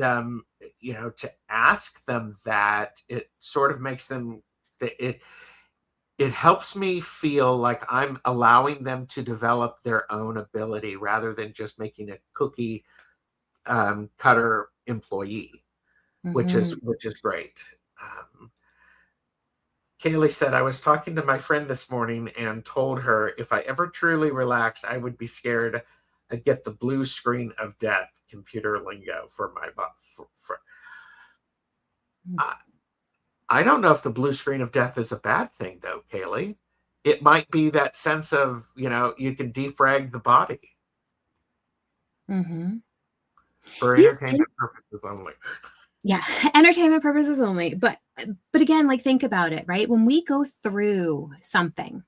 to ask them that, it sort of makes them it helps me feel like I'm allowing them to develop their own ability rather than just making a cookie cutter employee, Mhm. which is great. Um, Kaylee said, I was talking to my friend this morning and told her if I ever truly relaxed, I would be scared I'd get the blue screen of death, computer lingo for my Mm. I, I don't know if the blue screen of death is a bad thing, though, Kaylee. It might be that sense of, you can defrag the body Mhm. for You think entertainment purposes only. yeah, entertainment purposes only, but again, like, think about it, right? When we go through something,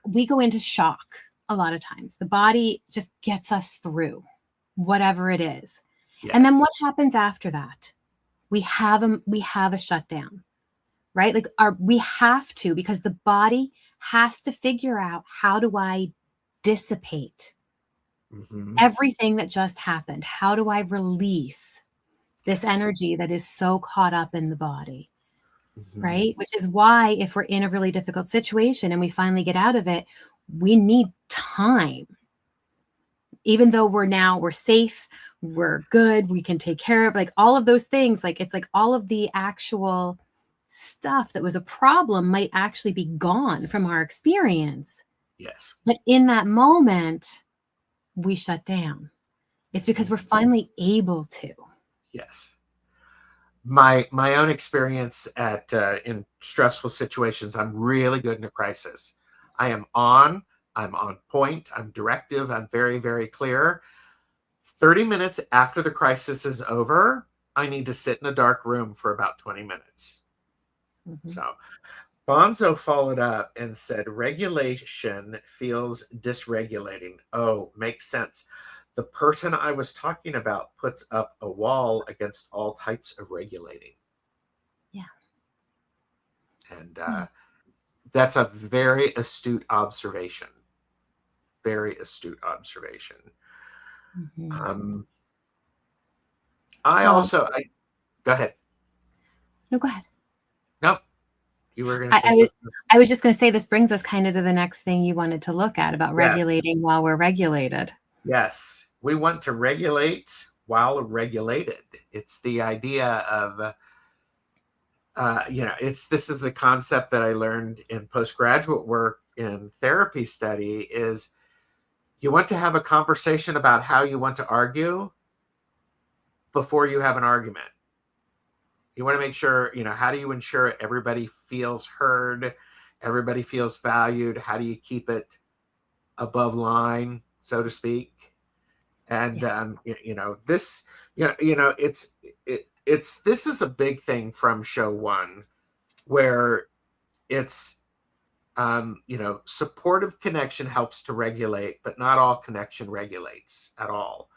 we go into shock a lot of times. The body just gets us through whatever it is. And then Yes. what happens after that? We have a shutdown, right? Like we have to, because the body has to figure out, how do I dissipate Hmm. everything that just happened? How do I release this Yes. energy that is so caught up in the body, Hmm. right? Which is why, if we're in a really difficult situation and we finally get out of it, we need time. Even though we're safe, we're good, we can take care of like all of those things. Like it's like all of the actual stuff that was a problem might actually be gone from our experience. Yes. But in that moment, we shut down. It's because Mhm. we're finally able to. Yes. My own experience at in stressful situations, I'm really good in a crisis. I am on, I'm on point, I'm directive, I'm very, very clear. 30 minutes after the crisis is over, I need to sit in a dark room for about 20 minutes. Mhm. So Bonzo followed up and said, regulation feels dysregulating. Oh, makes sense. The person I was talking about puts up a wall against all types of regulating. Yeah. And Yeah. that's a very astute observation. Very astute observation. Mhm. Um, I Well, also, I go ahead. no, go ahead. Nope, you were going to I, say I was something. I was just going to say this brings us kind of to the next thing you wanted to look at about Yes, regulating while we're regulated. yes. We want to regulate while regulated. It's the idea of, it's this is a concept that I learned in postgraduate work in therapy study. Is you want to have a conversation about how you want to argue before you have an argument. You want to make sure, how do you ensure everybody feels heard, everybody feels valued? How do you keep it above line, so to speak? And Yeah. this, it's this is a big thing from show one, where it's supportive connection helps to regulate, but not all connection regulates at all.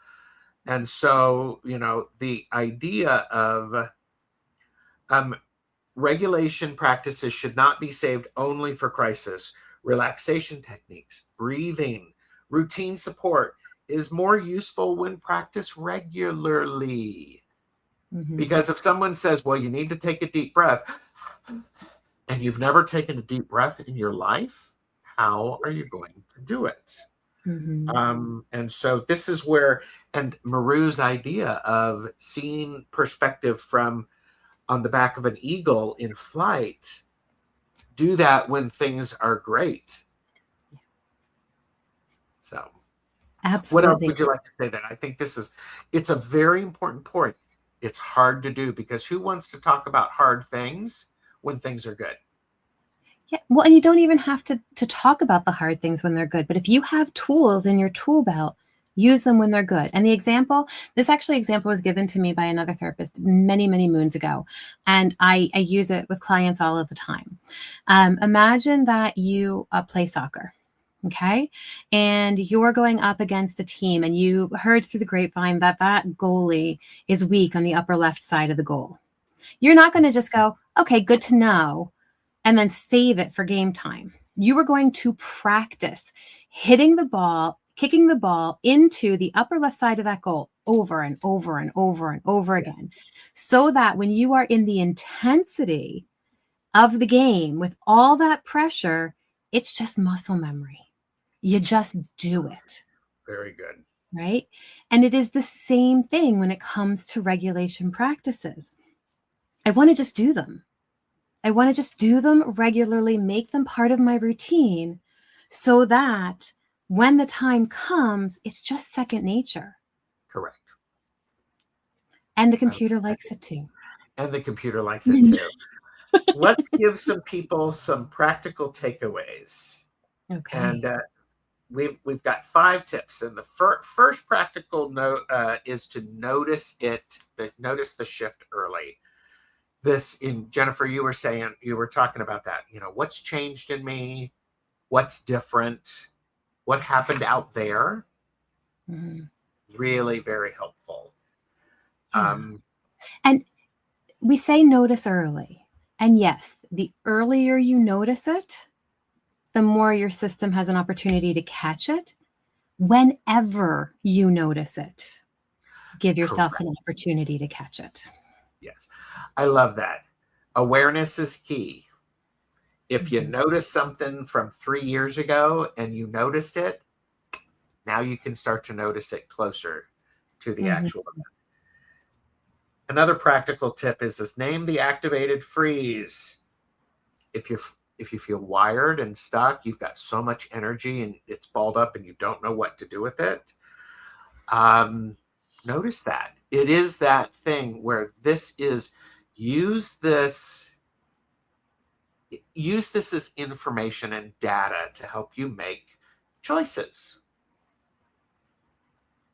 And so, the idea of um, regulation practices should not be saved only for crisis. Relaxation techniques, breathing, routine support is more useful when practiced regularly. Hmm. Because if someone says, well, you need to take a deep breath, and you've never taken a deep breath in your life, how are you going to do it? Hmm. And so this is where, and Maru's idea of seeing perspective from on the back of an eagle in flight, do that when things are great. So, what else Absolutely. would you like to say then? I think it's a very important point. It's hard to do because who wants to talk about hard things when things are good? Yeah. Well, and you don't even have to talk about the hard things when they're good. But if you have tools in your tool belt, use them when they're good. And this actually example was given to me by another therapist many, many moons ago. And I use it with clients all of the time. Imagine that you play soccer. Okay. And you're going up against a team, and you heard through the grapevine that that goalie is weak on the upper left side of the goal. You're not going to just go, okay, good to know, and then save it for game time. You are going to practice hitting the ball, kicking the ball into the upper left side of that goal over and over and over and over Yeah, again, so that when you are in the intensity of the game with all that pressure, it's just muscle memory. You just do it, very good. right? And it is the same thing when it comes to regulation practices. I want to just do them. I want to just do them regularly, make them part of my routine so that when the time comes, it's just second nature. Correct. And the Um, computer likes it too. and the computer likes it too. Let's give some people some practical takeaways. And Okay. we've got 5 tips, and the first practical note is to notice the shift early. This in Jennifer, you were talking about that. What's changed in me, what's different, what happened out there. Mhm. Really very helpful. Yeah. Um, And we say notice early. And yes, the earlier you notice it, the more your system has an opportunity to catch it. Whenever you notice it, give yourself Correct. an opportunity to catch it. Yes, I love that. Awareness is key. If you Mhm. notice something from 3 years ago and you noticed it, now you can start to notice it closer to the Mhm. actual event. Another practical tip is name the activated freeze. If you if you feel wired and stuck, you've got so much energy and it's balled up and you don't know what to do with it. Um, Notice that it is that thing where use this use this as information and data to help you make choices.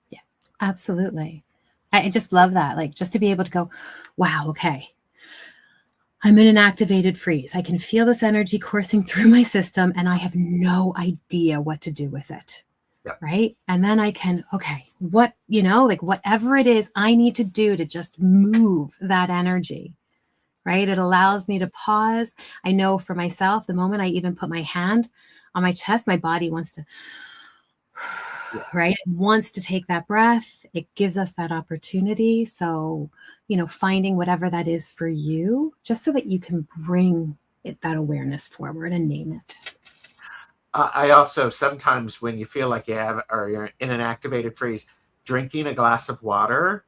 Yeah, absolutely. I just love that. Like, just to be able to go, wow, okay, I'm in an activated freeze. I can feel this energy coursing through my system, and I have no idea what to do with it. Yeah, Right. And then I can, okay, like whatever it is I need to do to just move that energy. Right. It allows me to pause. I know for myself, the moment I even put my hand on my chest, my body wants to Yeah. right? It wants to take that breath. It gives us that opportunity. So, finding whatever that is for you, just so that you can bring that awareness forward and name it. I also sometimes when you feel like you're in an activated freeze, drinking a glass of water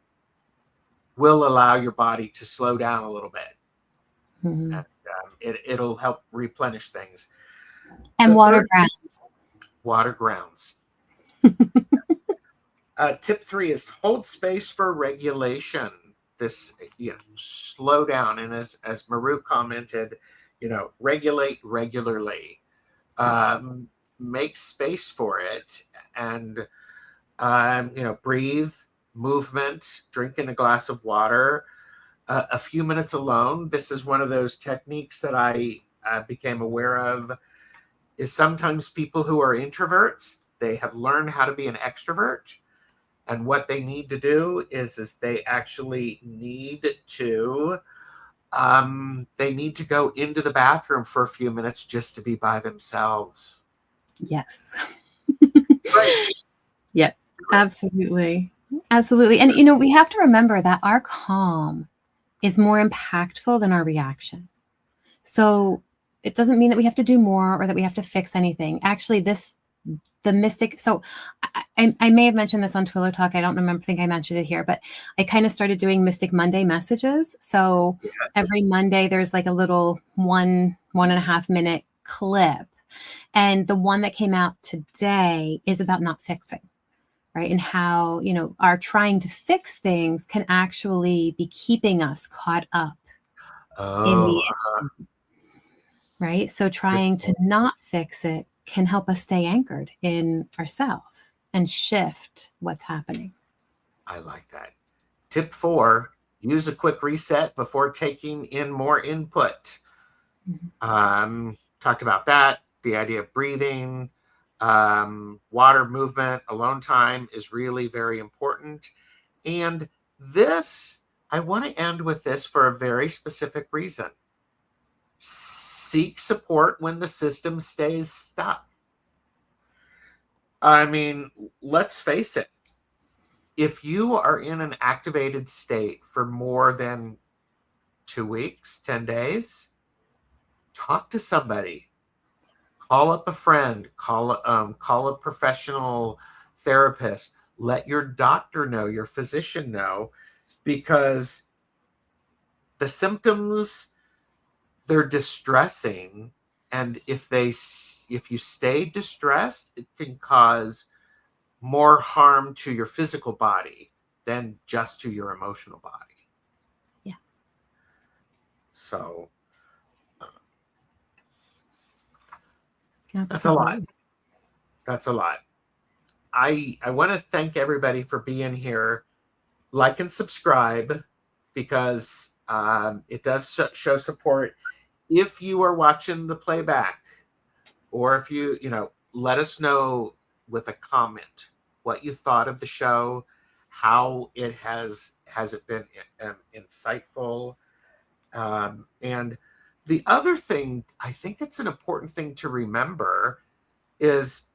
will allow your body to slow down a little bit. Mm-hmm. And, it'll help replenish things. And The water third, grounds. water grounds. Tip 3 is hold space for regulation. This, slow down. And as Maru commented, regulate regularly. Yes. Make space for it, and breathe, movement, drinking a glass of water, a few minutes alone. This is one of those techniques that I became aware of. Is sometimes people who are introverts, they have learned how to be an extrovert, and what they need to do is they actually need to go into the bathroom for a few minutes just to be by themselves. Yes. Right. Yeah, absolutely. Absolutely. And, we have to remember that our calm is more impactful than our reaction. So it doesn't mean that we have to do more or that we have to fix anything. Actually, the mystic. So I may have mentioned this on Twilio Talk. I don't think I mentioned it here, but I kind of started doing Mystic Monday messages. So Yes. every Monday there's like a little 1.5 minute clip. And the one that came out today is about not fixing, right? And how, our trying to fix things can actually be keeping us caught up in the Oh, issue, right? So trying to not fix it can help us stay anchored in ourselves and shift what's happening. I like that. Tip 4, use a quick reset before taking in more input. Talked about that. The idea of breathing, water, movement, alone time is really very important. And I want to end with this for a very specific reason. Seek support when the system stays stuck. I mean, let's face it. If you are in an activated state for more than 2 weeks, 10 days, talk to somebody. Call up a friend, call a professional therapist, let your doctor know, your physician know, because the symptoms, they're distressing, and if you stay distressed, it can cause more harm to your physical body than just to your emotional body. Yeah. So Absolutely. that's a lot. That's a lot. I want to thank everybody for being here. Like and subscribe, because it does show support. If you are watching the playback, or if let us know with a comment what you thought of the show, how it has it been insightful. And the other thing, I think it's an important thing to remember, is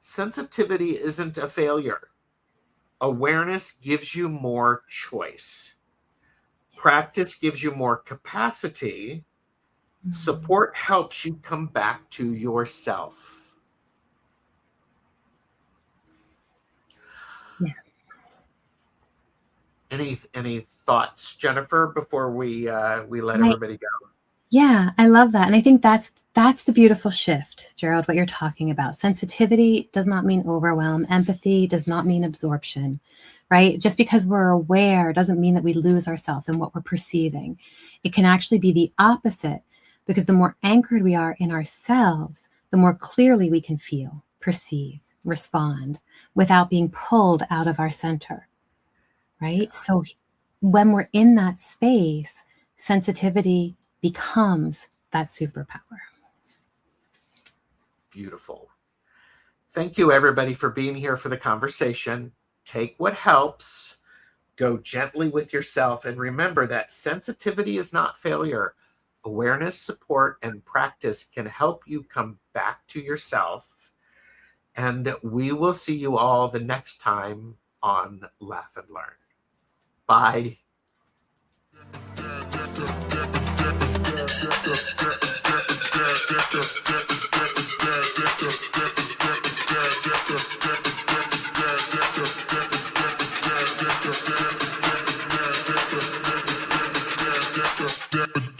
sensitivity isn't a failure. Awareness gives you more choice. Practice gives you more capacity. Support helps you come back to yourself. Yeah. Any thoughts, Jennifer, before we let everybody go? Yeah, I love that. And I think that's the beautiful shift, Gerald, what you're talking about. Sensitivity does not mean overwhelm. Empathy does not mean absorption, right? Just because we're aware doesn't mean that we lose ourselves in what we're perceiving. It can actually be the opposite, because the more anchored we are in ourselves, the more clearly we can feel, perceive, respond without being pulled out of our center, right? Yeah. So when we're in that space, sensitivity becomes that superpower. Beautiful. Thank you, everybody, for being here for the conversation. Take what helps, go gently with yourself, and remember that sensitivity is not failure. Awareness, support, and practice can help you come back to yourself. And we will see you all the next time on Laugh and Learn. Bye.